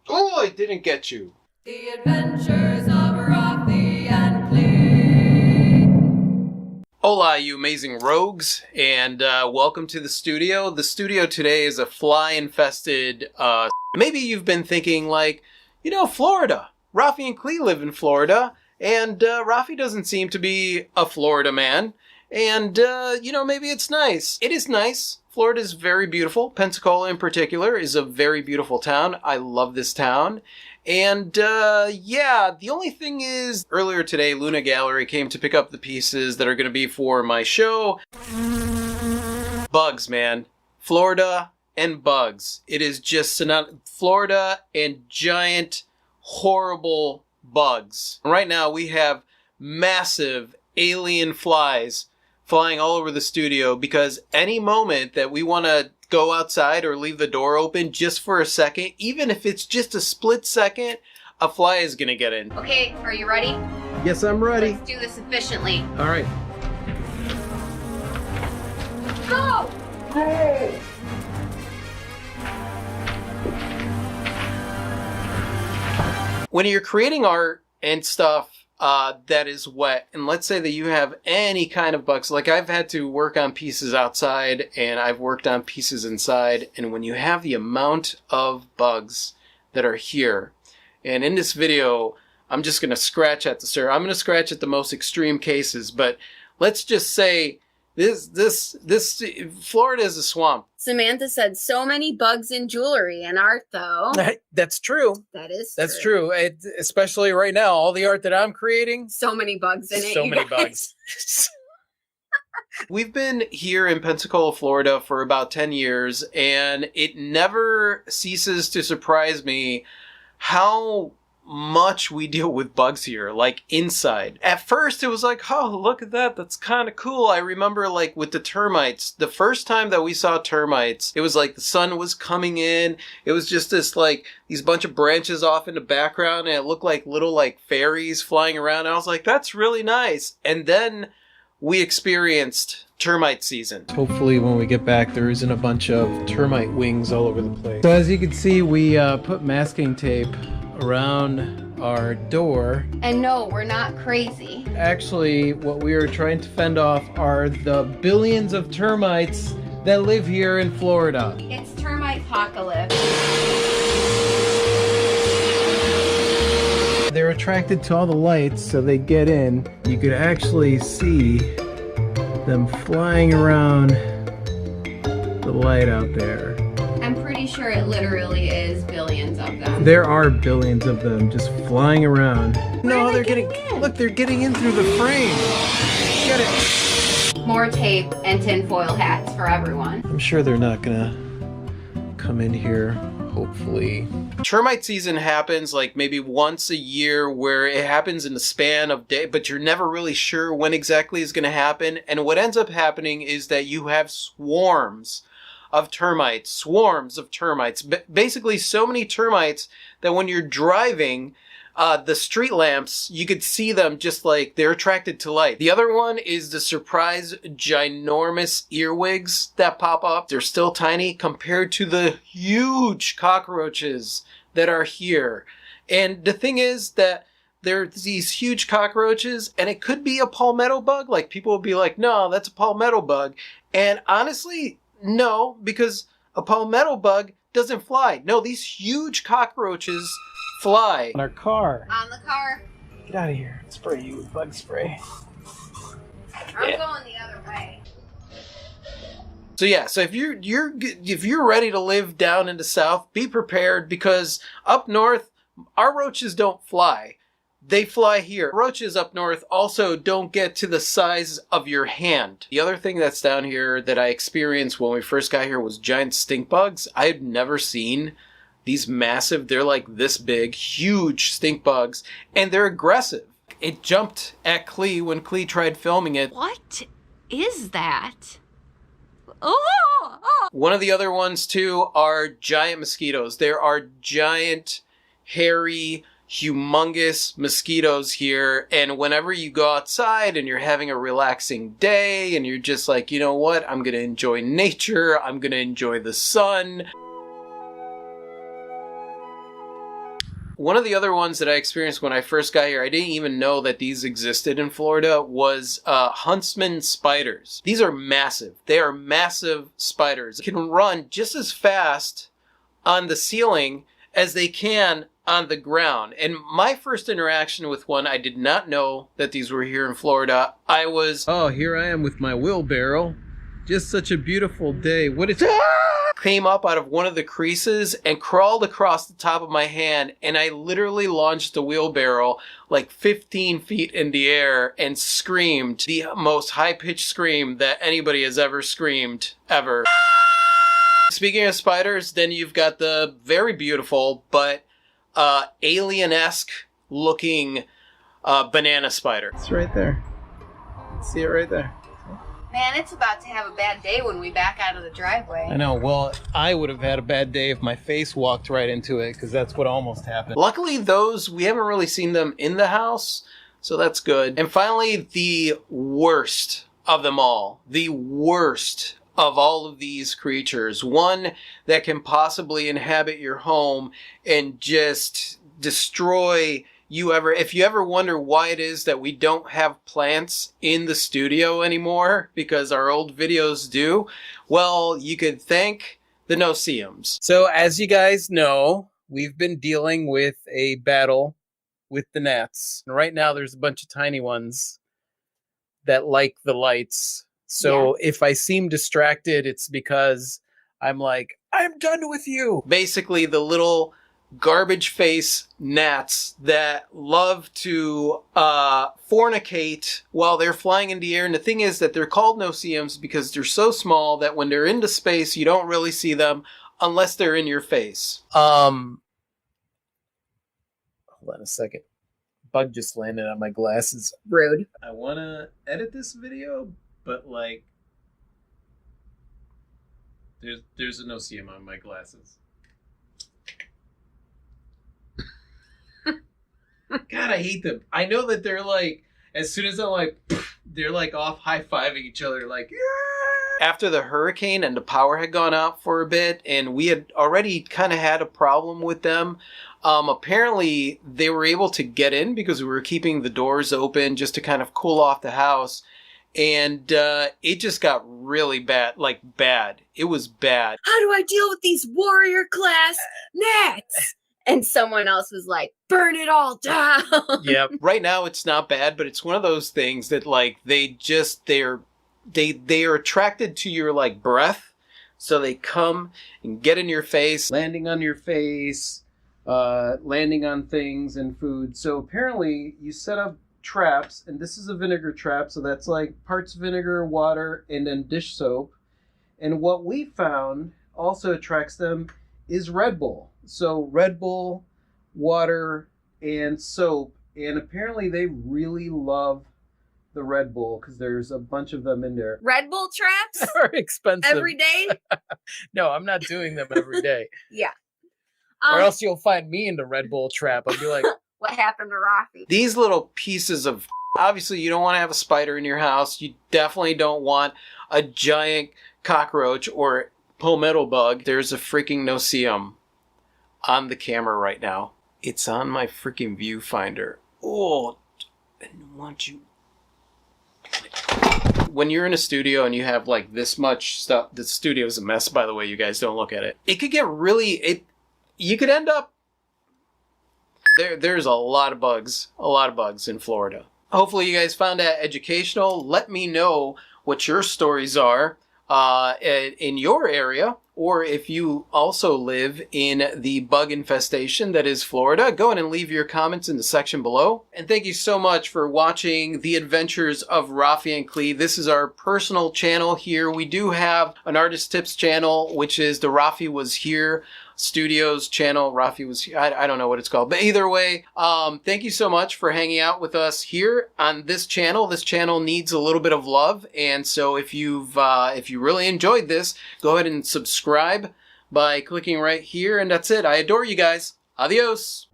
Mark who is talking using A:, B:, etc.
A: Oh, I didn't get you.
B: The Adventures of Rafi and Klee.
A: Hola, you amazing rogues, and welcome to the studio. The studio today is a fly-infested, maybe you've been thinking like, Florida. Rafi and Klee live in Florida, and Rafi doesn't seem to be a Florida man. And, maybe it's nice. It is nice. Florida is very beautiful. Pensacola in particular is a very beautiful town. I love this town. And, the only thing is, earlier today, Luna Gallery came to pick up the pieces that are going to be for my show. Bugs, man. Florida and bugs. It is just Florida and giant, horrible bugs. Right now, we have massive alien flies flying all over the studio because any moment that we want to go outside or leave the door open just for a second, even if it's just a split second, a fly is going to get in.
C: Okay, are you ready?
A: Yes, I'm ready.
C: Let's do this efficiently.
A: All right.
C: Go!
A: When you're creating art and stuff that is wet, and let's say that you have any kind of bugs, like I've had to work on pieces outside and I've worked on pieces inside, and when you have the amount of bugs that are here, and in this video, I'm just going to scratch at I'm going to scratch at the most extreme cases, but let's just say this Florida is a swamp.
C: Samantha said so many bugs in jewelry and art, though.
A: That's true.
C: That is
A: That's true. Especially right now, all the art that I'm creating.
C: So many bugs in it.
A: So many bugs. We've been here in Pensacola, Florida for about 10 years, and it never ceases to surprise me how much we deal with bugs here, like inside. At first it was like, oh, look at that, that's kind of cool. I remember like with the termites, the first time that we saw termites, it was like the sun was coming in, it was just this like these bunch of branches off in the background, and it looked like little like fairies flying around, and I was like, that's really nice. And then we experienced termite season. Hopefully when we get back there isn't a bunch of termite wings all over the place. So as you can see, we put masking tape around our door.
C: And no, we're not crazy.
A: Actually, what we are trying to fend off are the billions of termites that live here in Florida.
C: It's termite apocalypse.
A: They're attracted to all the lights, so they get in. You could actually see them flying around the light out there.
C: I'm pretty sure it literally is billions of them.
A: There are billions of them just flying around.
C: No, they're getting in.
A: Look, they're getting in through the frame. Get it.
C: More tape and tinfoil hats for everyone.
A: I'm sure they're not gonna come in here, hopefully. Termite season happens like maybe once a year, where it happens in the span of day, but you're never really sure when exactly is gonna happen. And what ends up happening is that you have swarms of termites, basically so many termites that when you're driving the street lamps, you could see them just like they're attracted to light. The other one is the surprise ginormous earwigs that pop up. They're still tiny compared to the huge cockroaches that are here. And the thing is that there's these huge cockroaches, and it could be a palmetto bug. Like people will be like, no, that's a palmetto bug. And honestly, no, because a palmetto bug doesn't fly. No, these huge cockroaches fly. On our car.
C: On the car.
A: Get out of here. Spray you with bug spray.
C: I'm going the other way.
A: So yeah, so if you're ready to live down in the south, be prepared, because up north, our roaches don't fly. They fly here. Roaches up north also don't get to the size of your hand. The other thing that's down here that I experienced when we first got here was giant stink bugs. I had never seen these massive, they're like this big, huge stink bugs, and they're aggressive. It jumped at Klee when Klee tried filming it.
C: What is that? Oh!
A: One of the other ones too are giant mosquitoes. There are giant, hairy, humongous mosquitoes here, and whenever you go outside and you're having a relaxing day and you're just like, you know what, I'm gonna enjoy nature, I'm gonna enjoy the sun, One of the other ones that I experienced when I first got here, I didn't even know that these existed in Florida, was huntsman spiders. These are massive. They are massive spiders. They can run just as fast on the ceiling as they can on the ground. And my first interaction with one, I did not know that these were here in Florida. Oh, here I am with my wheelbarrow. Just such a beautiful day. What is came up out of one of the creases and crawled across the top of my hand, and I literally launched the wheelbarrow like 15 feet in the air and screamed the most high-pitched scream that anybody has ever screamed, ever. Speaking of spiders, then you've got the very beautiful but alien-esque looking banana spider. It's right there. See it right there.
C: Man, it's about to have a bad day when we back out of the driveway.
A: I know. Well, I would have had a bad day if my face walked right into it, because that's what almost happened. Luckily, we haven't really seen them in the house, so that's good. And finally, the worst of them all. The worst of all of these creatures. One that can possibly inhabit your home and just destroy if you ever wonder why it is that we don't have plants in the studio anymore, because our old videos do, well, you could thank the no-see-ums. So as you guys know, we've been dealing with a battle with the gnats. And right now there's a bunch of tiny ones that like the lights. So if I seem distracted, it's because I'm like, I'm done with you. Basically, the little garbage face gnats that love to fornicate while they're flying in the air. And the thing is that they're called no-see-ums because they're so small that when they're into space, you don't really see them unless they're in your face. Hold on a second. Bug just landed on my glasses.
C: Rude.
A: I want to edit this video, but like, there's a no-see-um on my glasses. God, I hate them. I know that they're like, as soon as I'm like, they're like off high-fiving each other, like, yeah! After the hurricane and the power had gone out for a bit, and we had already kind of had a problem with them, apparently they were able to get in because we were keeping the doors open just to kind of cool off the house. And it just got really bad, like bad. It was bad.
C: How do I deal with these warrior class gnats? And someone else was like, burn it all down.
A: Yeah. Right now it's not bad, but it's one of those things that like they are attracted to your like breath. So they come and get in your face, landing on your face, landing on things and food. So apparently you set up traps, and this is a vinegar trap. So that's like parts vinegar, water, and then dish soap. And what we found also attracts them is Red Bull. So Red Bull, water, and soap. And apparently they really love the Red Bull because there's a bunch of them in there.
C: Red Bull traps?
A: They're expensive.
C: Every day?
A: No, I'm not doing them every day.
C: Yeah.
A: Or else you'll find me in the Red Bull trap. I'll be like,
C: what happened to Rafi?
A: These little pieces of... Obviously, you don't want to have a spider in your house. You definitely don't want a giant cockroach or palmetto bug. There's a freaking no-see-um on the camera right now. It's on my freaking viewfinder. Oh, I don't want you. When you're in a studio and you have like this much stuff, the studio's a mess, by the way, you guys don't look at it. It could get really, you could end up, there's a lot of bugs in Florida. Hopefully you guys found that educational. Let me know what your stories are in your area, or if you also live in the bug infestation that is Florida. Go ahead and leave your comments in the section below. And thank you so much for watching the adventures of Rafi and Klee. This is our personal channel here. We do have an Artist Tips channel, which is the Rafi Was Here Studios channel. Rafi was here. I don't know what it's called, but either way, thank you so much for hanging out with us here on this channel. This channel needs a little bit of love, and so if you really enjoyed this, go ahead and subscribe by clicking right here, and that's it. I adore you guys. Adios.